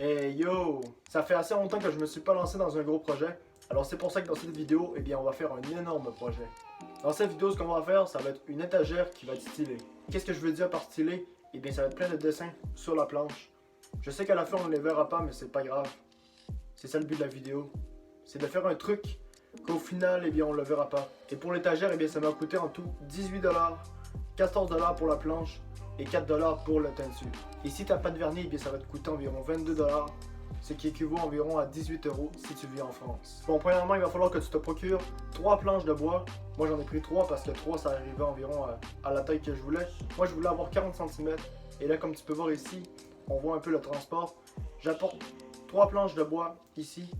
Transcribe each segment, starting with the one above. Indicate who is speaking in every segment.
Speaker 1: Hey yo! Ça fait assez longtemps que je me suis pas lancé dans un gros projet. Alors c'est pour ça que dans cette vidéo, on va faire un énorme projet. Dans cette vidéo, ce qu'on va faire, ça va être une étagère qui va être stylée. Qu'est-ce que je veux dire par stylé? Ça va être plein de dessins sur la planche. Je sais qu'à la fin on ne les verra pas, mais c'est pas grave. C'est ça le but de la vidéo. C'est de faire un truc qu'au final, on le verra pas. Et pour l'étagère, ça m'a coûté en tout 18$, 14$ pour la planche et 4$ pour le teinture. Et si t'as pas de vernis, ça va te coûter environ 22$, ce qui équivaut environ à 18€ si tu vis en France. Bon, premièrement, il va falloir que tu te procures 3 planches de bois. Moi j'en ai pris 3 parce que 3 ça arrivait environ à la taille que je voulais. Moi je voulais avoir 40 cm. Et là, comme tu peux voir ici, on voit un peu le transport. J'apporte 3 planches de bois ici.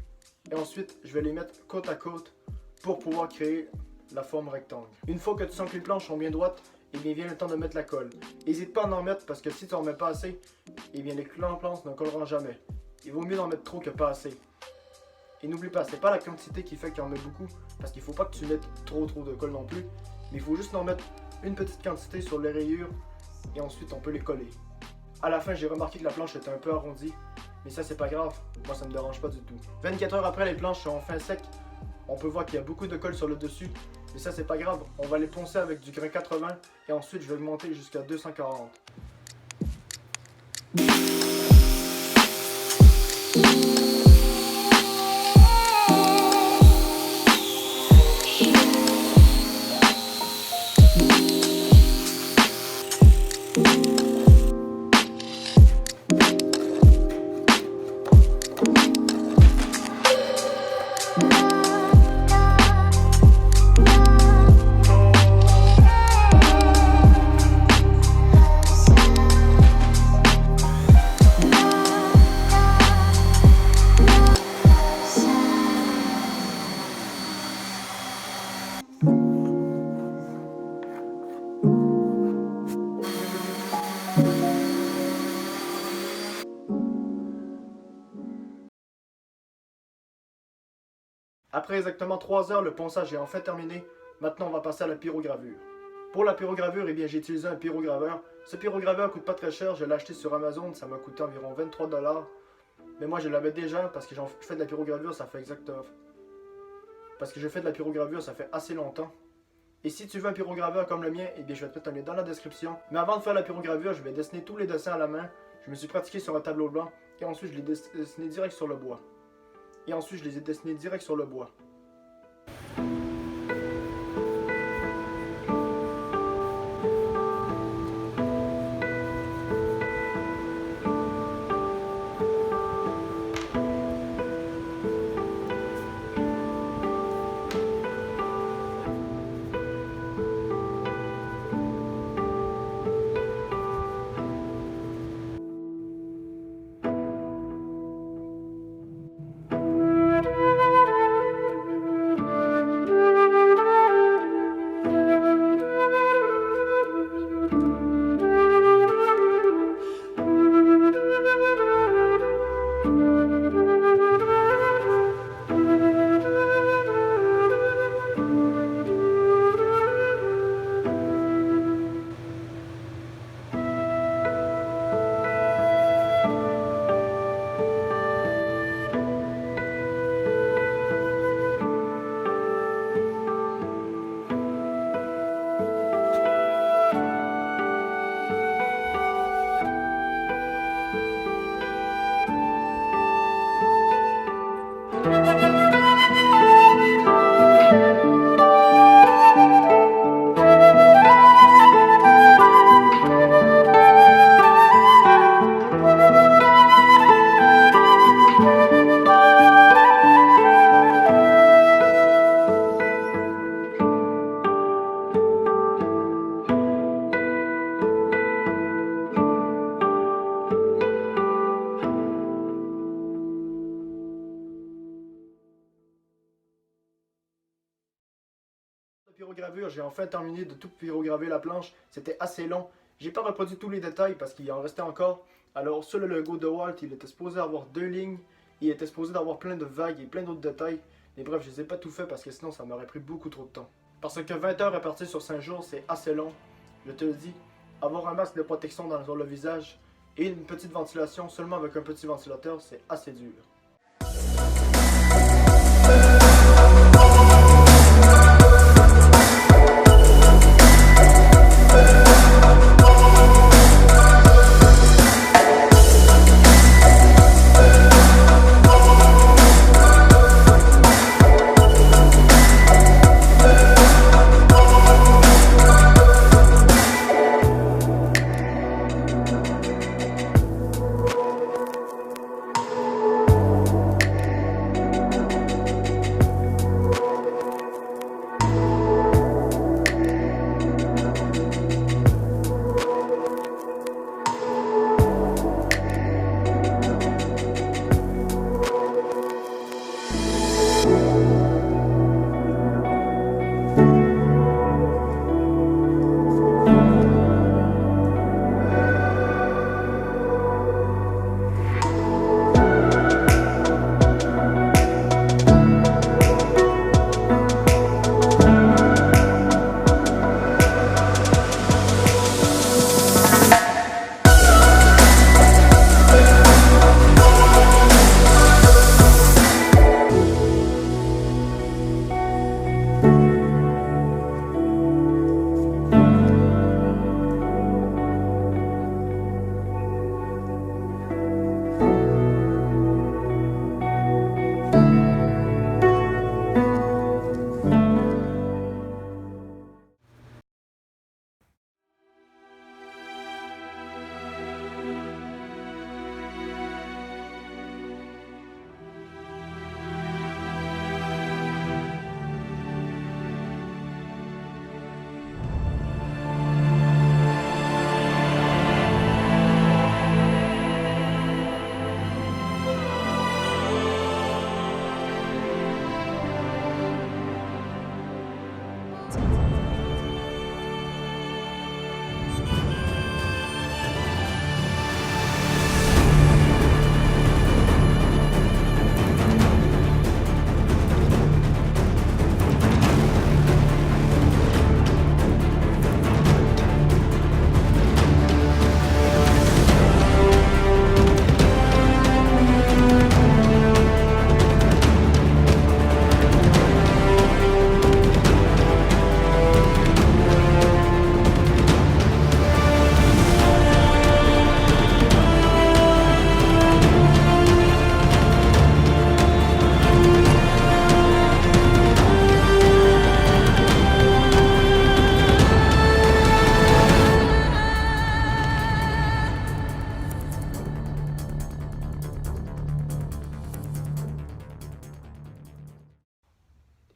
Speaker 1: Et ensuite, je vais les mettre côte à côte pour pouvoir créer la forme rectangle. Une fois que tu sens que les planches sont bien droites, vient le temps de mettre la colle. N'hésite pas à en mettre parce que si tu n'en mets pas assez, les planches ne colleront jamais. Il vaut mieux en mettre trop que pas assez. Et n'oublie pas, c'est pas la quantité qui fait qu'il en met beaucoup, parce qu'il faut pas que tu mettes trop de colle non plus, mais il faut juste en mettre une petite quantité sur les rayures et ensuite on peut les coller. À la fin, j'ai remarqué que la planche était un peu arrondie, mais ça c'est pas grave, moi ça me dérange pas du tout. 24 heures après, les planches sont enfin secs. On peut voir qu'il y a beaucoup de colle sur le dessus, mais ça c'est pas grave, on va les poncer avec du grain 80 et ensuite je vais augmenter jusqu'à 240. Après exactement 3 heures, le ponçage est enfin terminé. Maintenant, on va passer à la pyrogravure. Pour la pyrogravure, j'ai utilisé un pyrograveur. Ce pyrograveur coûte pas très cher, je l'ai acheté sur Amazon, ça m'a coûté environ 23$. Mais moi, je l'avais déjà parce que je fais de la pyrogravure, ça fait exactement... Parce que je fais de la pyrogravure, ça fait assez longtemps. Et si tu veux un pyrograveur comme le mien, je vais te mettre un lien dans la description. Mais avant de faire la pyrogravure, je vais dessiner tous les dessins à la main. Je me suis pratiqué sur un tableau blanc et ensuite je les ai dessinés direct sur le bois. Et ensuite, je les ai dessinés direct sur le bois. Pyrogravure, j'ai enfin terminé de tout pyrograver la planche. C'était assez long. J'ai pas reproduit tous les détails parce qu'il en restait encore. Alors sur le logo de Walt, il était supposé avoir 2 lignes. Il était supposé d'avoir plein de vagues et plein d'autres détails. Mais bref, je les ai pas tout fait parce que sinon ça m'aurait pris beaucoup trop de temps. Parce que 20 heures réparties sur 5 jours, c'est assez long. Je te le dis, avoir un masque de protection sur le visage, Et une petite ventilation seulement avec un petit ventilateur, c'est assez dur.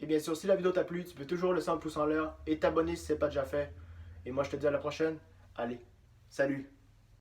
Speaker 1: Et bien sûr, si la vidéo t'a plu, tu peux toujours laisser un pouce en l'air et t'abonner si ce n'est pas déjà fait. Et moi, je te dis à la prochaine. Allez, salut!